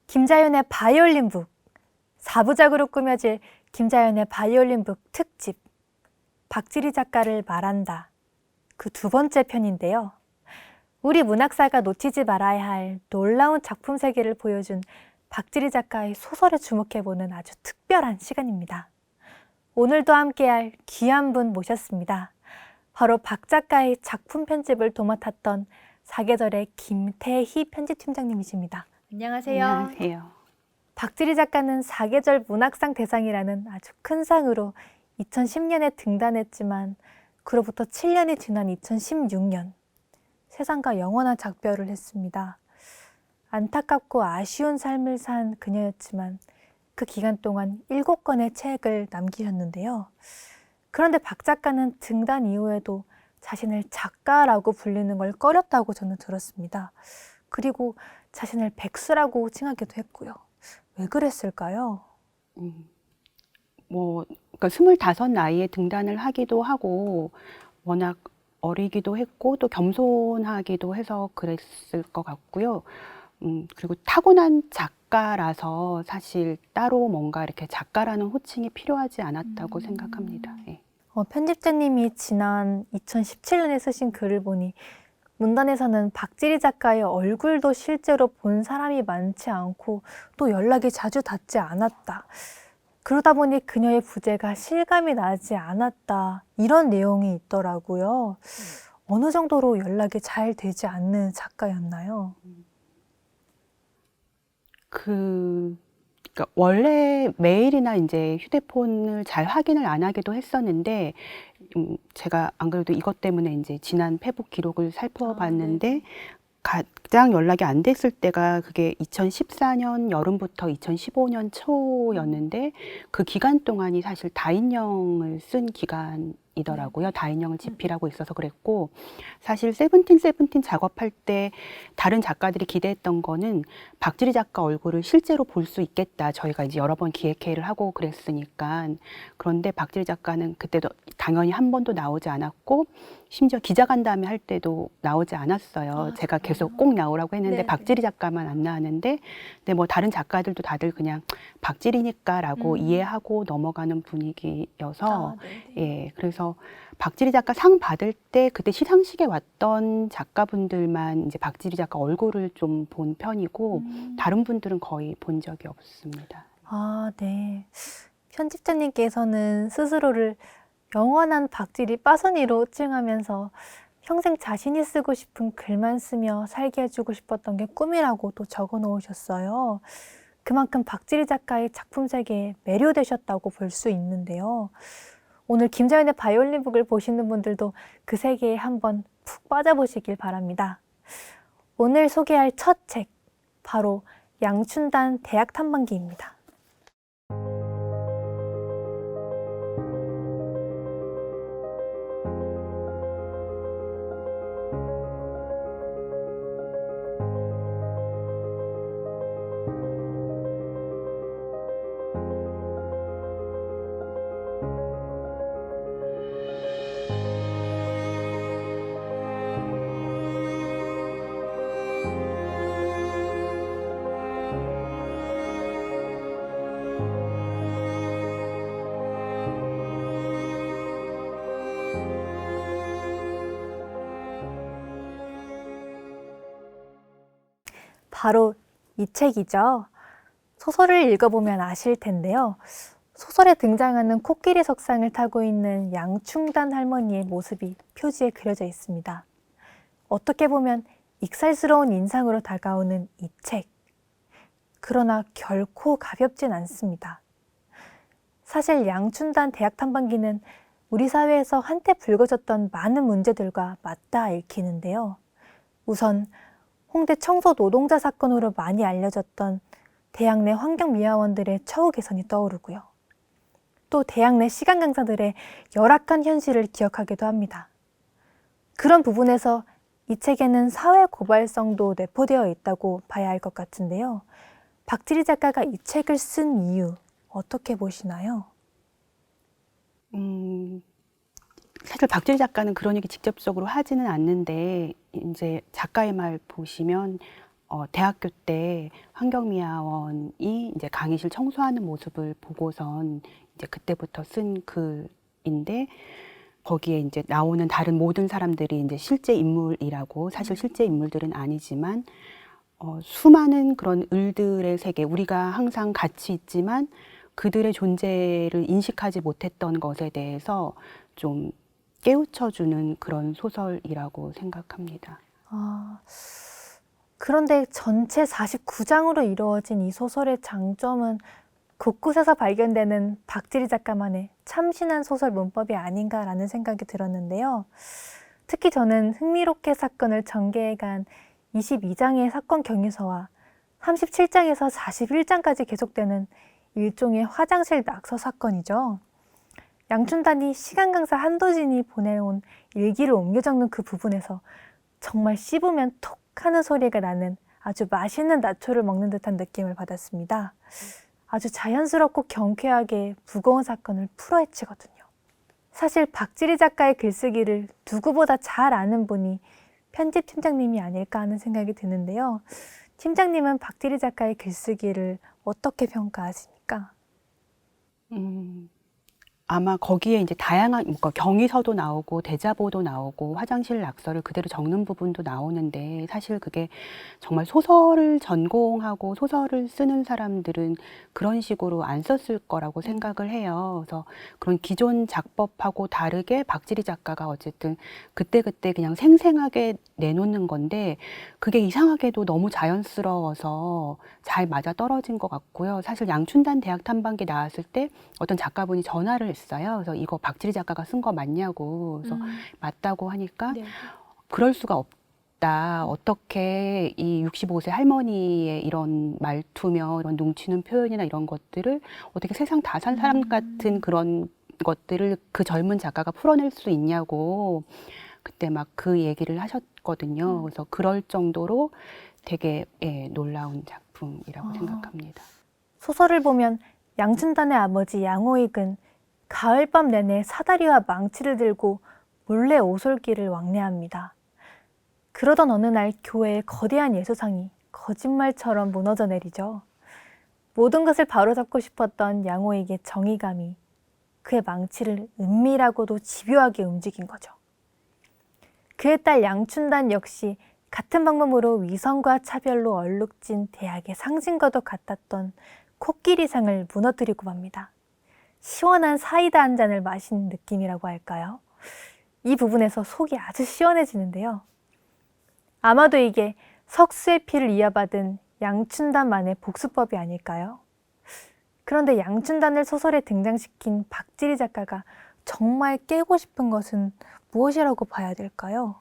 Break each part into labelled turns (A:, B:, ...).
A: 김자연의 바이올린북, 4부작으로 꾸며질 김자연의 바이올린북 특집, 박지리 작가를 말한다. 그 두 번째 편인데요. 우리 문학사가 놓치지 말아야 할 놀라운 작품 세계를 보여준 박지리 작가의 소설에 주목해보는 아주 특별한 시간입니다. 오늘도 함께할 귀한 분 모셨습니다. 바로 박 작가의 작품 편집을 도맡았던 사계절의 김태희 편집팀장님이십니다. 안녕하세요.
B: 안녕하세요.
A: 박지리 작가는 사계절 문학상 대상이라는 아주 큰 상으로 2010년에 등단했지만 그로부터 7년이 지난 2016년 세상과 영원한 작별을 했습니다. 안타깝고 아쉬운 삶을 산 그녀였지만 그 기간 동안 7권의 책을 남기셨는데요. 그런데 박 작가는 등단 이후에도 자신을 작가라고 불리는 걸 꺼렸다고 저는 들었습니다. 그리고 자신을 백수라고 칭하기도 했고요. 왜 그랬을까요?
B: 그러니까 25 나이에 등단을 하기도 하고 워낙 어리기도 했고 또 겸손하기도 해서 그랬을 것 같고요. 그리고 타고난 작가라서 사실 따로 뭔가 이렇게 작가라는 호칭이 필요하지 않았다고 생각합니다. 예.
A: 편집자님이 지난 2017년에 쓰신 글을 보니 문단에서는 박지리 작가의 얼굴도 실제로 본 사람이 많지 않고 또 연락이 자주 닿지 않았다. 그러다 보니 그녀의 부재가 실감이 나지 않았다. 이런 내용이 있더라고요. 어느 정도로 연락이 잘 되지 않는 작가였나요?
B: 그러니까 원래 메일이나 이제 휴대폰을 잘 확인을 안 하기도 했었는데 제가 안 그래도 이것 때문에 이제 지난 페북 기록을 살펴봤는데 가장 연락이 안 됐을 때가 그게 2014년 여름부터 2015년 초였는데 그 기간 동안이 사실 다인형을 쓴 기간이더라고요. 다인형을 집필하고 있어서 그랬고 사실 세븐틴 작업할 때 다른 작가들이 기대했던 거는 박지리 작가 얼굴을 실제로 볼 수 있겠다. 저희가 이제 여러 번 기획회의를 하고 그랬으니까. 그런데 박지리 작가는 그때도 당연히 한 번도 나오지 않았고 심지어 기자간담회 할 때도 나오지 않았어요. 제가 계속 꼭 나오라고 했는데
A: 네네.
B: 박지리 작가만 안 나왔는데 근데 뭐 다른 작가들도 다들 그냥 박지리니까라고 이해하고 넘어가는 분위기여서 예, 그래서 박지리 작가 상 받을 때 그때 시상식에 왔던 작가분들만 이제 박지리 작가 얼굴을 좀 본 편이고 다른 분들은 거의 본 적이 없습니다.
A: 아, 네. 편집자님께서는 스스로를 영원한 박지리 빠순이로 칭하면서 평생 자신이 쓰고 싶은 글만 쓰며 살게 해주고 싶었던 게 꿈이라고 또 적어 놓으셨어요. 그만큼 박지리 작가의 작품 세계에 매료되셨다고 볼 수 있는데요. 오늘 김자연의 바이올린북을 보시는 분들도 그 세계에 한번 푹 빠져보시길 바랍니다. 오늘 소개할 첫 책, 바로 양춘단 대학 탐방기입니다. 바로 이 책이죠. 소설을 읽어보면 아실 텐데요. 소설에 등장하는 코끼리 석상을 타고 있는 양충단 할머니의 모습이 표지에 그려져 있습니다. 어떻게 보면 익살스러운 인상으로 다가오는 이 책. 그러나 결코 가볍진 않습니다. 사실 양춘단 대학 탐방기는 우리 사회에서 한때 불거졌던 많은 문제들과 맞닿아 읽히는데요. 우선 홍대 청소 노동자 사건으로 많이 알려졌던 대학 내 환경미화원들의 처우 개선이 떠오르고요. 또 대학 내 시간 강사들의 열악한 현실을 기억하기도 합니다. 그런 부분에서 이 책에는 사회 고발성도 내포되어 있다고 봐야 할 것 같은데요. 박지리 작가가 이 책을 쓴 이유 어떻게 보시나요?
B: 사실 박지리 작가는 그런 얘기 직접적으로 하지는 않는데 이제 작가의 말 보시면 대학교 때 환경미화원이 이제 강의실 청소하는 모습을 보고선 이제 그때부터 쓴 글인데 거기에 이제 나오는 다른 모든 사람들이 이제 실제 인물이라고 사실 실제 인물들은 아니지만 수많은 그런 을들의 세계, 우리가 항상 같이 있지만 그들의 존재를 인식하지 못했던 것에 대해서 좀 깨우쳐주는 그런 소설이라고 생각합니다.
A: 그런데 전체 49장으로 이루어진 이 소설의 장점은 곳곳에서 발견되는 박지리 작가만의 참신한 소설 문법이 아닌가라는 생각이 들었는데요. 특히 저는 흥미롭게 사건을 전개해간 22장의 사건 경위서와 37장에서 41장까지 계속되는 일종의 화장실 낙서 사건이죠. 양춘단이 시간 강사 한도진이 보내온 일기를 옮겨 적는 그 부분에서 정말 씹으면 톡 하는 소리가 나는 아주 맛있는 나초를 먹는 듯한 느낌을 받았습니다. 아주 자연스럽고 경쾌하게 무거운 사건을 풀어헤치거든요. 사실 박지리 작가의 글쓰기를 누구보다 잘 아는 분이 편집 팀장님이 아닐까 하는 생각이 드는데요. 팀장님은 박지리 작가의 글쓰기를 어떻게 평가하십니까?
B: 아마 거기에 이제 다양한 그러니까 경위서도 나오고 대자보도 나오고 화장실 낙서를 그대로 적는 부분도 나오는데 사실 그게 정말 소설을 전공하고 소설을 쓰는 사람들은 그런 식으로 안 썼을 거라고 생각을 해요. 그래서 그런 기존 작법하고 다르게 박지리 작가가 어쨌든 그때그때 그냥 생생하게 내놓는 건데 그게 이상하게도 너무 자연스러워서 잘 맞아 떨어진 것 같고요. 사실 양춘단 대학 탐방기 나왔을 때 어떤 작가분이 전화를 했어요. 그래서 이거 박지리 작가가 쓴 거 맞냐고. 그래서 맞다고 하니까
A: 네.
B: 그럴 수가 없다. 어떻게 이 65세 할머니의 이런 말투며 이런 눈치는 표현이나 이런 것들을 어떻게 세상 다 산 사람 같은 그런 것들을 그 젊은 작가가 풀어낼 수 있냐고 그때 막 그 얘기를 하셨거든요. 그래서 그럴 정도로 되게 놀라운 작품이라고 생각합니다.
A: 소설을 보면 양춘단의 아버지 양호익은 가을밤 내내 사다리와 망치를 들고 몰래 오솔길을 왕래합니다. 그러던 어느 날 교회의 거대한 예수상이 거짓말처럼 무너져 내리죠. 모든 것을 바로잡고 싶었던 양호익의 정의감이 그의 망치를 은밀하고도 집요하게 움직인 거죠. 그의 딸 양춘단 역시 같은 방법으로 위선과 차별로 얼룩진 대학의 상징과도 같았던 코끼리상을 무너뜨리고 맙니다. 시원한 사이다 한 잔을 마신 느낌이라고 할까요? 이 부분에서 속이 아주 시원해지는데요. 아마도 이게 석수의 피를 이어받은 양춘단만의 복수법이 아닐까요? 그런데 양춘단을 소설에 등장시킨 박지리 작가가 정말 깨고 싶은 것은 무엇이라고 봐야 될까요?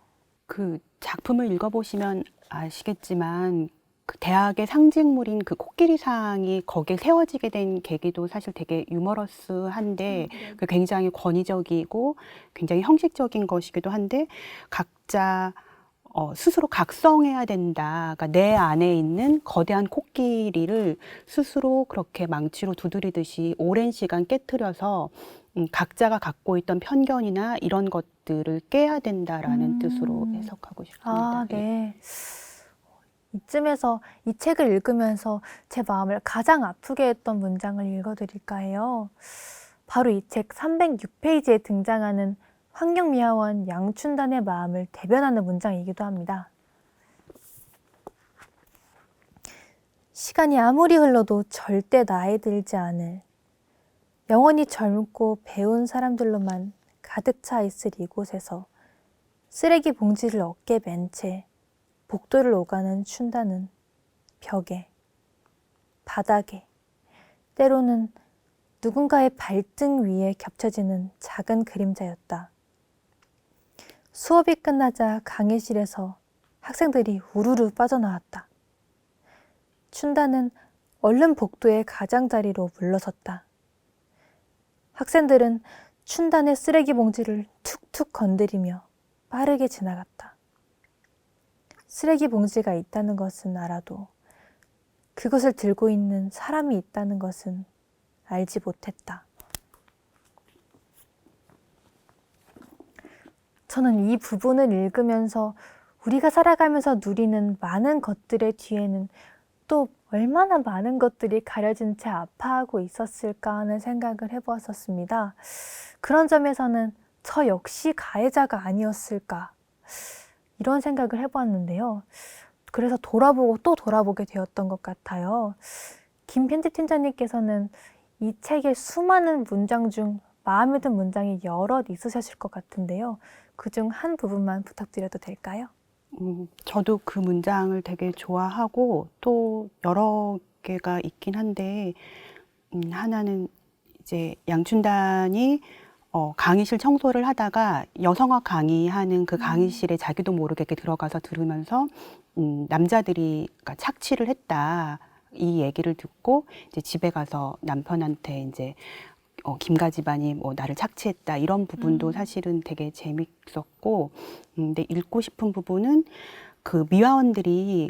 B: 그 작품을 읽어보시면 아시겠지만 그 대학의 상징물인 그 코끼리상이 거기에 세워지게 된 계기도 사실 되게 유머러스한데 그 굉장히 권위적이고 굉장히 형식적인 것이기도 한데 각자 스스로 각성해야 된다. 그러니까 내 안에 있는 거대한 코끼리를 스스로 그렇게 망치로 두드리듯이 오랜 시간 깨트려서 각자가 갖고 있던 편견이나 이런 것들을 깨야 된다라는 뜻으로 해석하고 싶습니다.
A: 아, 네. 이쯤에서 이 책을 읽으면서 제 마음을 가장 아프게 했던 문장을 읽어드릴까 해요. 바로 이 책 306페이지에 등장하는 환경미화원 양춘단의 마음을 대변하는 문장이기도 합니다. 시간이 아무리 흘러도 절대 나이 들지 않을 영원히 젊고 배운 사람들로만 가득 차 있을 이곳에서 쓰레기 봉지를 어깨에 맨 채 복도를 오가는 춘단은 벽에, 바닥에, 때로는 누군가의 발등 위에 겹쳐지는 작은 그림자였다. 수업이 끝나자 강의실에서 학생들이 우르르 빠져나왔다. 춘다는 얼른 복도의 가장자리로 물러섰다. 학생들은 춘단의 쓰레기 봉지를 툭툭 건드리며 빠르게 지나갔다. 쓰레기 봉지가 있다는 것은 알아도 그것을 들고 있는 사람이 있다는 것은 알지 못했다. 저는 이 부분을 읽으면서 우리가 살아가면서 누리는 많은 것들의 뒤에는 또 얼마나 많은 것들이 가려진 채 아파하고 있었을까 하는 생각을 해보았었습니다. 그런 점에서는 저 역시 가해자가 아니었을까 이런 생각을 해보았는데요. 그래서 돌아보고 또 돌아보게 되었던 것 같아요. 김 편집팀장님께서는 이 책의 수많은 문장 중 마음에 든 문장이 여럿 있으셨을 것 같은데요. 그중 한 부분만 부탁드려도 될까요?
B: 저도 그 문장을 되게 좋아하고 또 여러 개가 있긴 한데 하나는 이제 양춘단이 강의실 청소를 하다가 여성학 강의하는 그 강의실에 자기도 모르게 이렇게 들어가서 들으면서 남자들이 그러니까 착취를 했다 이 얘기를 듣고 이제 집에 가서 남편한테 이제 김가 집안이 뭐 나를 착취했다 이런 부분도 사실은 되게 재밌었고 근데 읽고 싶은 부분은 그 미화원들이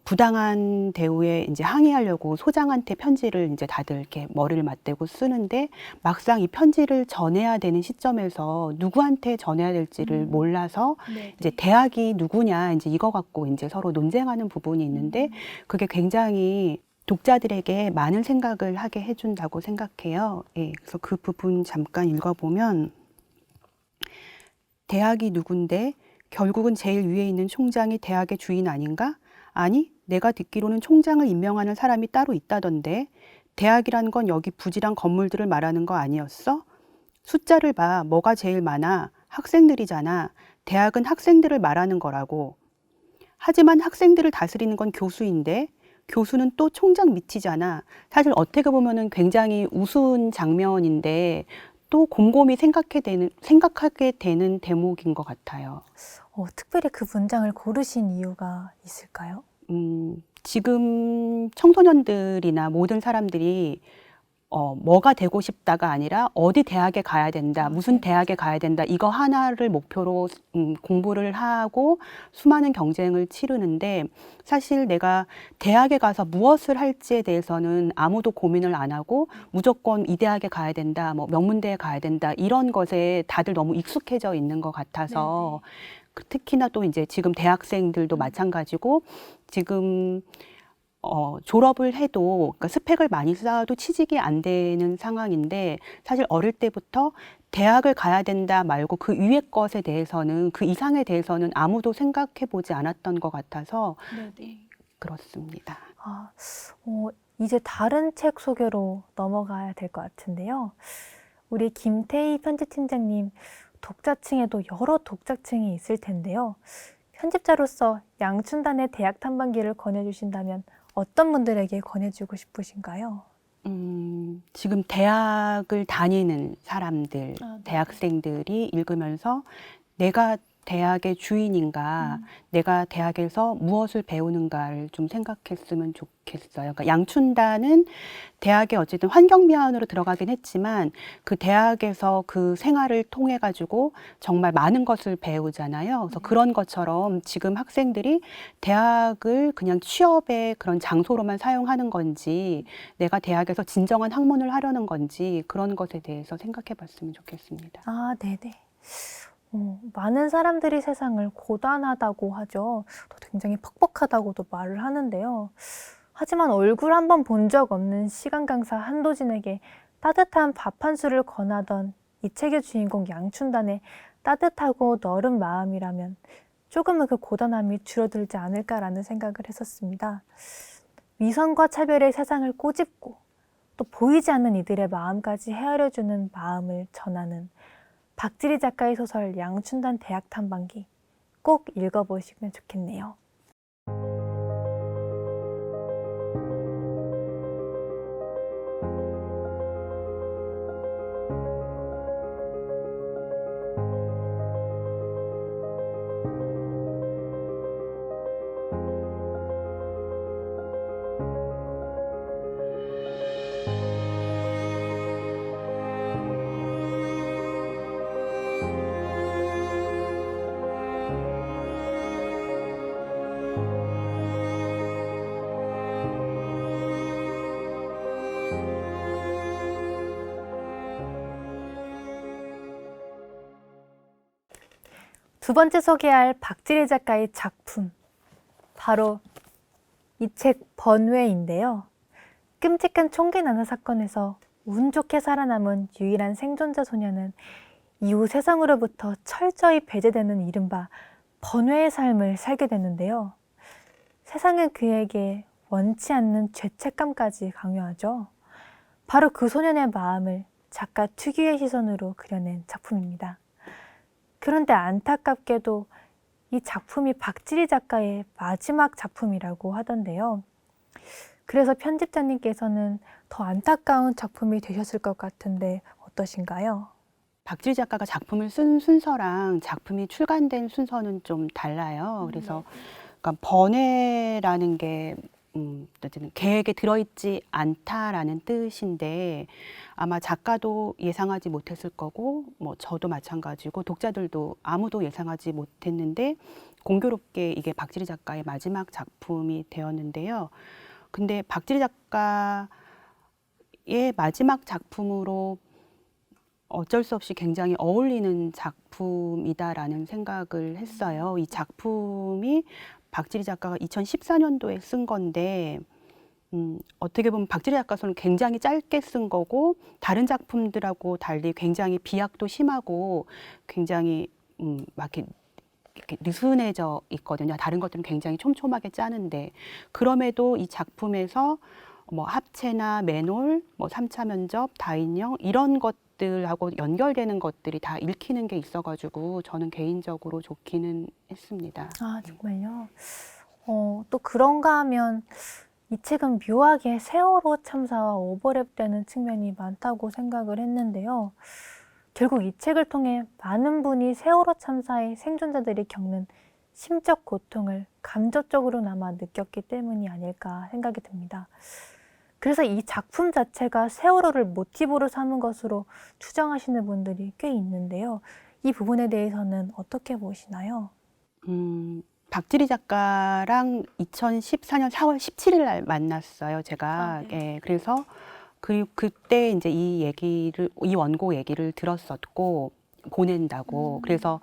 B: 부당한 대우에 이제 항의하려고 소장한테 편지를 이제 다들 이렇게 머리를 맞대고 쓰는데 막상 이 편지를 전해야 되는 시점에서 누구한테 전해야 될지를 몰라서 이제 대학이 누구냐 이제 이거 갖고 이제 서로 논쟁하는 부분이 있는데 그게 굉장히 독자들에게 많은 생각을 하게 해준다고 생각해요. 예, 그래서 그 부분 잠깐 읽어보면 대학이 누군데 결국은 제일 위에 있는 총장이 대학의 주인 아닌가? 아니, 내가 듣기로는 총장을 임명하는 사람이 따로 있다던데 대학이란 건 여기 부지런 건물들을 말하는 거 아니었어? 숫자를 봐. 뭐가 제일 많아? 학생들이잖아. 대학은 학생들을 말하는 거라고. 하지만 학생들을 다스리는 건 교수인데 교수는 또 총장 밑이잖아. 사실 어떻게 보면은 굉장히 우스운 장면인데 또 곰곰이 생각하게 되는 대목인 것 같아요.
A: 특별히 그 문장을 고르신 이유가 있을까요?
B: 지금 청소년들이나 모든 사람들이 뭐가 되고 싶다가 아니라 어디 대학에 가야 된다, 무슨 대학에 가야 된다, 이거 하나를 목표로 공부를 하고 수많은 경쟁을 치르는데 사실 내가 대학에 가서 무엇을 할지에 대해서는 아무도 고민을 안 하고 무조건 이 대학에 가야 된다, 뭐 명문대에 가야 된다, 이런 것에 다들 너무 익숙해져 있는 것 같아서 특히나 또 이제 지금 대학생들도 마찬가지고 지금 졸업을 해도 그러니까 스펙을 많이 쌓아도 취직이 안 되는 상황인데 사실 어릴 때부터 대학을 가야 된다 말고 그 위의 것에 대해서는 그 이상에 대해서는 아무도 생각해 보지 않았던 것 같아서 그렇습니다.
A: 이제 다른 책 소개로 넘어가야 될 것 같은데요. 우리 김태희 편집팀장님 독자층에도 여러 독자층이 있을 텐데요. 편집자로서 양춘단의 대학 탐방기를 권해주신다면 어떤 분들에게 권해주고 싶으신가요?
B: 지금 대학을 다니는 사람들, 대학생들이 읽으면서 내가 대학의 주인인가, 내가 대학에서 무엇을 배우는가를 좀 생각했으면 좋겠어요. 그러니까 양춘단은 대학에 어쨌든 환경미화원으로 들어가긴 했지만 그 대학에서 그 생활을 통해 가지고 정말 많은 것을 배우잖아요. 그래서 그런 것처럼 지금 학생들이 대학을 그냥 취업의 그런 장소로만 사용하는 건지 내가 대학에서 진정한 학문을 하려는 건지 그런 것에 대해서 생각해 봤으면 좋겠습니다.
A: 네네. 많은 사람들이 세상을 고단하다고 하죠. 또 굉장히 퍽퍽하다고도 말을 하는데요. 하지만 얼굴 한 번 본 적 없는 시간 강사 한도진에게 따뜻한 밥 한 술을 권하던 이 책의 주인공 양춘단의 따뜻하고 너른 마음이라면 조금은 그 고단함이 줄어들지 않을까라는 생각을 했었습니다. 위선과 차별의 세상을 꼬집고 또 보이지 않는 이들의 마음까지 헤아려주는 마음을 전하는 박지리 작가의 소설 양춘단 대학 탐방기 꼭 읽어보시면 좋겠네요. 두 번째 소개할 박지리 작가의 작품, 바로 이 책 번외인데요. 끔찍한 총기 난사 사건에서 운 좋게 살아남은 유일한 생존자 소녀는 이후 세상으로부터 철저히 배제되는 이른바 번외의 삶을 살게 되는데요. 세상은 그에게 원치 않는 죄책감까지 강요하죠. 바로 그 소년의 마음을 작가 특유의 시선으로 그려낸 작품입니다. 그런데 안타깝게도 이 작품이 박지리 작가의 마지막 작품이라고 하던데요. 그래서 편집자님께서는 더 안타까운 작품이 되셨을 것 같은데 어떠신가요?
B: 박지리 작가가 작품을 쓴 순서랑 작품이 출간된 순서는 좀 달라요. 그래서 그러니까 번외라는 게 어쨌든 계획에 들어있지 않다라는 뜻인데 아마 작가도 예상하지 못했을 거고 뭐 저도 마찬가지고 독자들도 아무도 예상하지 못했는데 공교롭게 이게 박지리 작가의 마지막 작품이 되었는데요. 근데 박지리 작가의 마지막 작품으로 어쩔 수 없이 굉장히 어울리는 작품이다라는 생각을 했어요. 이 작품이 박지리 작가가 2014년도에 쓴 건데 어떻게 보면 박지리 작가서는 굉장히 짧게 쓴 거고 다른 작품들하고 달리 굉장히 비약도 심하고 굉장히 막 이렇게 느슨해져 있거든요. 다른 것들은 굉장히 촘촘하게 짜는데 그럼에도 이 작품에서 뭐 합체나 맨홀, 뭐 3차 면접, 다인형 이런 것들하고 연결되는 것들이 다 읽히는 게 있어가지고 저는 개인적으로 좋기는 했습니다.
A: 아, 정말요? 또 그런가 하면 이 책은 묘하게 세월호 참사와 오버랩되는 측면이 많다고 생각을 했는데요. 결국 이 책을 통해 많은 분이 세월호 참사의 생존자들이 겪는 심적 고통을 감정적으로나마 느꼈기 때문이 아닐까 생각이 듭니다. 그래서 이 작품 자체가 세월호를 모티브로 삼은 것으로 추정하시는 분들이 꽤 있는데요. 이 부분에 대해서는 어떻게 보시나요?
B: 박지리 작가랑 2014년 4월 17일 날 만났어요, 제가.
A: 아, 네.
B: 예, 그래서 그때 이제 이 원고 얘기를 들었었고, 보낸다고. 그래서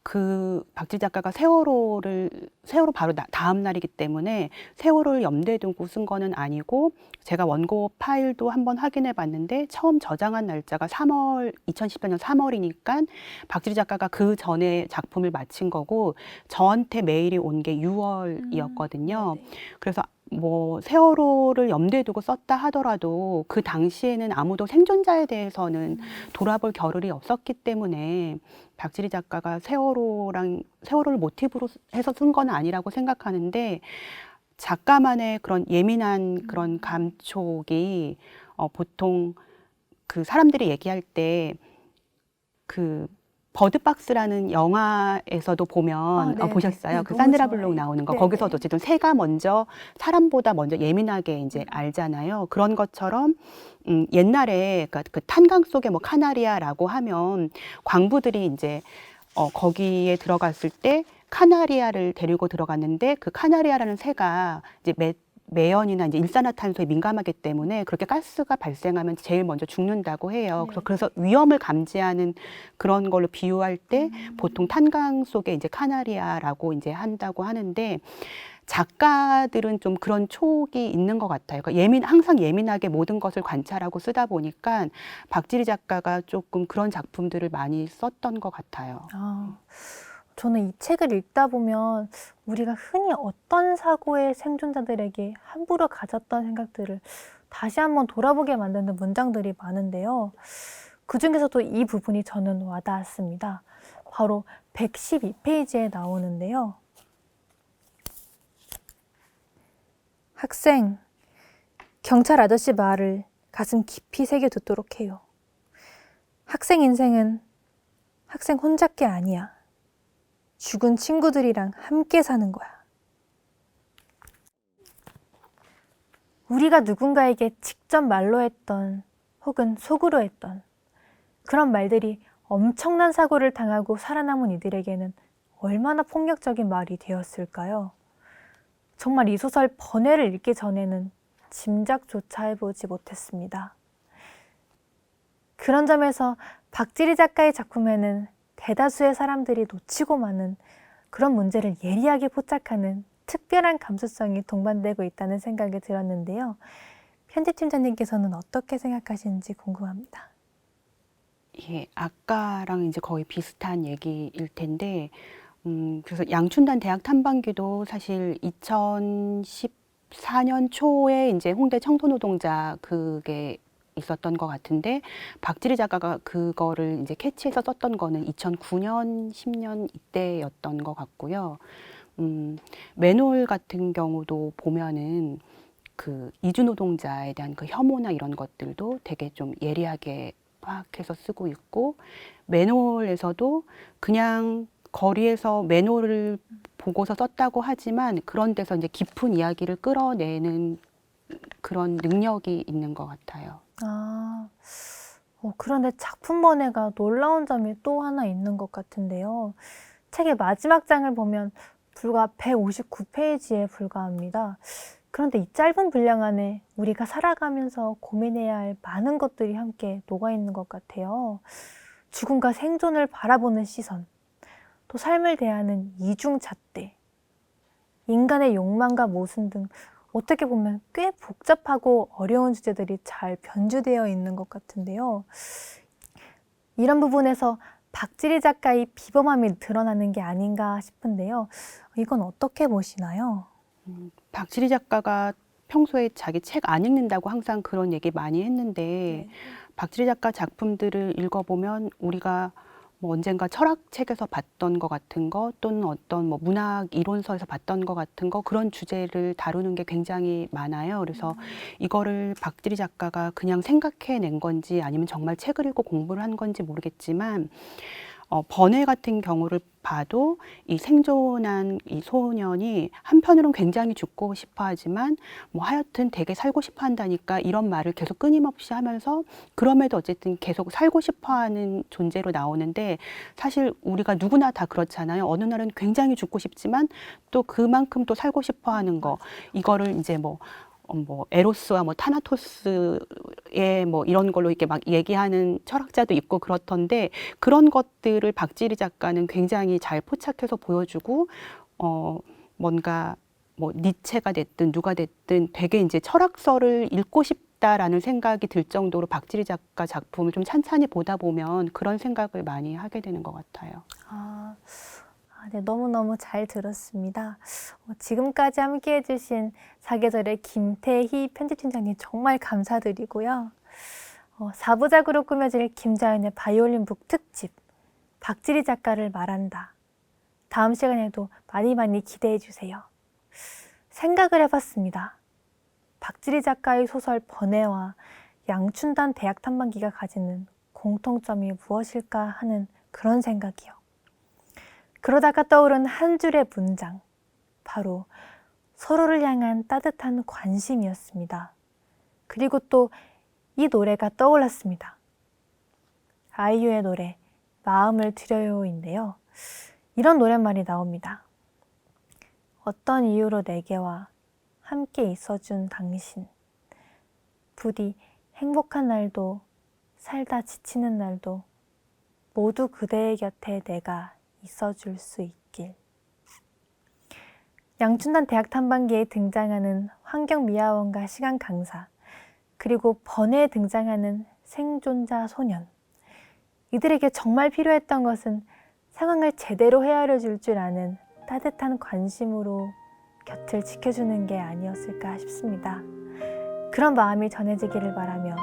B: 그 박지리 작가가 세월호 바로 다음 날이기 때문에 세월호를 염두에 두고 쓴 거는 아니고 제가 원고 파일도 한번 확인해 봤는데 처음 저장한 날짜가 2014년 3월이니까 박지리 작가가 그 전에 작품을 마친 거고 저한테 메일이 온 게 6월이었거든요. 그래서 뭐 세월호를 염두에 두고 썼다 하더라도 그 당시에는 아무도 생존자에 대해서는 돌아볼 겨를이 없었기 때문에 박지리 작가가 세월호를 모티브로 해서 쓴 건 아니라고 생각하는데 작가만의 그런 예민한 그런 감촉이 보통 그 사람들이 얘기할 때 그 버드박스라는 영화에서도 보면
A: 네네.
B: 보셨어요?
A: 네,
B: 그
A: 너무
B: 산드라
A: 좋아해요.
B: 블록 나오는 거.
A: 네네.
B: 거기서도 어쨌든 새가 사람보다 먼저 예민하게 이제 알잖아요. 그런 것처럼 옛날에 그러니까 그 탄광 속에 뭐 카나리아라고 하면 광부들이 이제 거기에 들어갔을 때 카나리아를 데리고 들어갔는데 그 카나리아라는 새가 이제 매연이나 이제 일산화탄소에 민감하기 때문에 그렇게 가스가 발생하면 제일 먼저 죽는다고 해요.
A: 네.
B: 그래서 위험을 감지하는 그런 걸로 비유할 때 보통 탄광 속에 이제 카나리아라고 이제 한다고 하는데 작가들은 좀 그런 촉이 있는 것 같아요. 그러니까 항상 예민하게 모든 것을 관찰하고 쓰다 보니까 박지리 작가가 조금 그런 작품들을 많이 썼던 것 같아요.
A: 저는 이 책을 읽다 보면 우리가 흔히 어떤 사고의 생존자들에게 함부로 가졌던 생각들을 다시 한번 돌아보게 만드는 문장들이 많은데요. 그중에서도 이 부분이 저는 와닿았습니다. 바로 112페이지에 나오는데요. 학생, 경찰 아저씨 말을 가슴 깊이 새겨두도록 해요. 학생 인생은 학생 혼자 게 아니야. 죽은 친구들이랑 함께 사는 거야. 우리가 누군가에게 직접 말로 했던 혹은 속으로 했던 그런 말들이 엄청난 사고를 당하고 살아남은 이들에게는 얼마나 폭력적인 말이 되었을까요? 정말 이 소설 번외를 읽기 전에는 짐작조차 해보지 못했습니다. 그런 점에서 박지리 작가의 작품에는 대다수의 사람들이 놓치고 마는 그런 문제를 예리하게 포착하는 특별한 감수성이 동반되고 있다는 생각이 들었는데요. 편집팀장님께서는 어떻게 생각하시는지 궁금합니다.
B: 예, 아까랑 이제 거의 비슷한 얘기일 텐데, 그래서 양춘단 대학 탐방기도 사실 2014년 초에 이제 홍대 청소노동자 그게 있었던 것 같은데, 박지리 작가가 그거를 이제 캐치해서 썼던 거는 2009년, 10년 이때였던 것 같고요. 맨홀 같은 경우도 보면은 그 이주 노동자에 대한 그 혐오나 이런 것들도 되게 좀 예리하게 파악해서 쓰고 있고, 맨홀에서도 그냥 거리에서 맨홀을 보고서 썼다고 하지만 그런 데서 이제 깊은 이야기를 끌어내는 그런 능력이 있는 것 같아요.
A: 그런데 작품 번외가 놀라운 점이 또 하나 있는 것 같은데요. 책의 마지막 장을 보면 불과 159페이지에 불과합니다. 그런데 이 짧은 분량 안에 우리가 살아가면서 고민해야 할 많은 것들이 함께 녹아있는 것 같아요. 죽음과 생존을 바라보는 시선, 또 삶을 대하는 이중잣대, 인간의 욕망과 모순 등 어떻게 보면 꽤 복잡하고 어려운 주제들이 잘 변주되어 있는 것 같은데요. 이런 부분에서 박지리 작가의 비범함이 드러나는 게 아닌가 싶은데요. 이건 어떻게 보시나요?
B: 박지리 작가가 평소에 자기 책 안 읽는다고 항상 그런 얘기 많이 했는데, 박지리 작가 작품들을 읽어보면 우리가 뭐 언젠가 철학책에서 봤던 것 같은 거 또는 어떤 뭐 문학 이론서에서 봤던 것 같은 거, 그런 주제를 다루는 게 굉장히 많아요. 그래서 이거를 박지리 작가가 그냥 생각해낸 건지 아니면 정말 책을 읽고 공부를 한 건지 모르겠지만, 번외 같은 경우를 봐도 이 생존한 이 소년이 한편으로는 굉장히 죽고 싶어 하지만 뭐 하여튼 되게 살고 싶어 한다니까 이런 말을 계속 끊임없이 하면서, 그럼에도 어쨌든 계속 살고 싶어 하는 존재로 나오는데, 사실 우리가 누구나 다 그렇잖아요. 어느 날은 굉장히 죽고 싶지만 또 그만큼 또 살고 싶어 하는 거, 이거를 이제 뭐 에로스와 뭐 타나토스의 뭐 이런 걸로 이렇게 막 얘기하는 철학자도 있고 그렇던데, 그런 것들을 박지리 작가는 굉장히 잘 포착해서 보여주고, 뭔가 뭐 니체가 됐든 누가 됐든 되게 이제 철학서를 읽고 싶다라는 생각이 들 정도로 박지리 작가 작품을 좀 찬찬히 보다 보면 그런 생각을 많이 하게 되는 것 같아요.
A: 네, 너무너무 잘 들었습니다. 지금까지 함께 해주신 사계절의 김태희 편집팀장님 정말 감사드리고요. 4부작으로 꾸며질 김자연의 바이올린북 특집, 박지리 작가를 말한다. 다음 시간에도 많이 많이 기대해 주세요. 생각을 해봤습니다. 박지리 작가의 소설 번외와 양춘단 대학 탐방기가 가지는 공통점이 무엇일까 하는 그런 생각이요. 그러다가 떠오른 한 줄의 문장, 바로 서로를 향한 따뜻한 관심이었습니다. 그리고 또 이 노래가 떠올랐습니다. 아이유의 노래 마음을 드려요인데요. 이런 노랫말이 나옵니다. 어떤 이유로 내게와 함께 있어준 당신, 부디 행복한 날도 살다 지치는 날도 모두 그대의 곁에 내가 있어줄 수 있길. 양춘단 대학 탐방기에 등장하는 환경미화원과 시간 강사, 그리고 번외에 등장하는 생존자 소년. 이들에게 정말 필요했던 것은 상황을 제대로 헤아려 줄 줄 아는 따뜻한 관심으로 곁을 지켜주는 게 아니었을까 싶습니다. 그런 마음이 전해지기를 바라며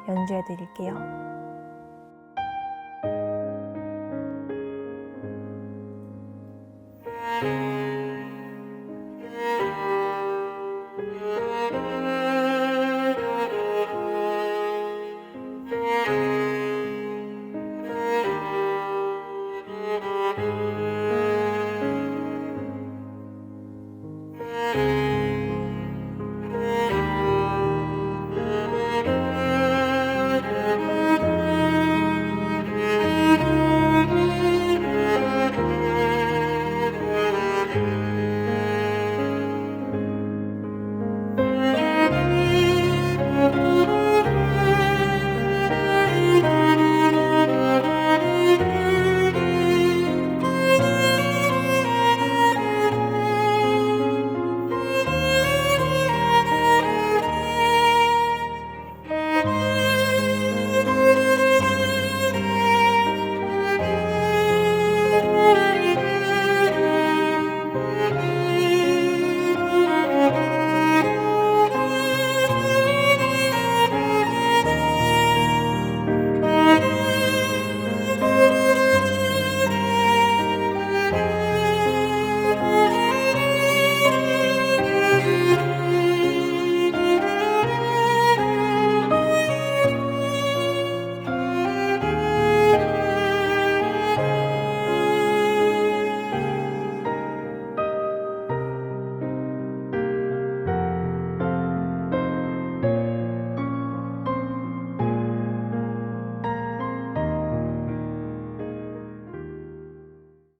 A: 연주해 드릴게요.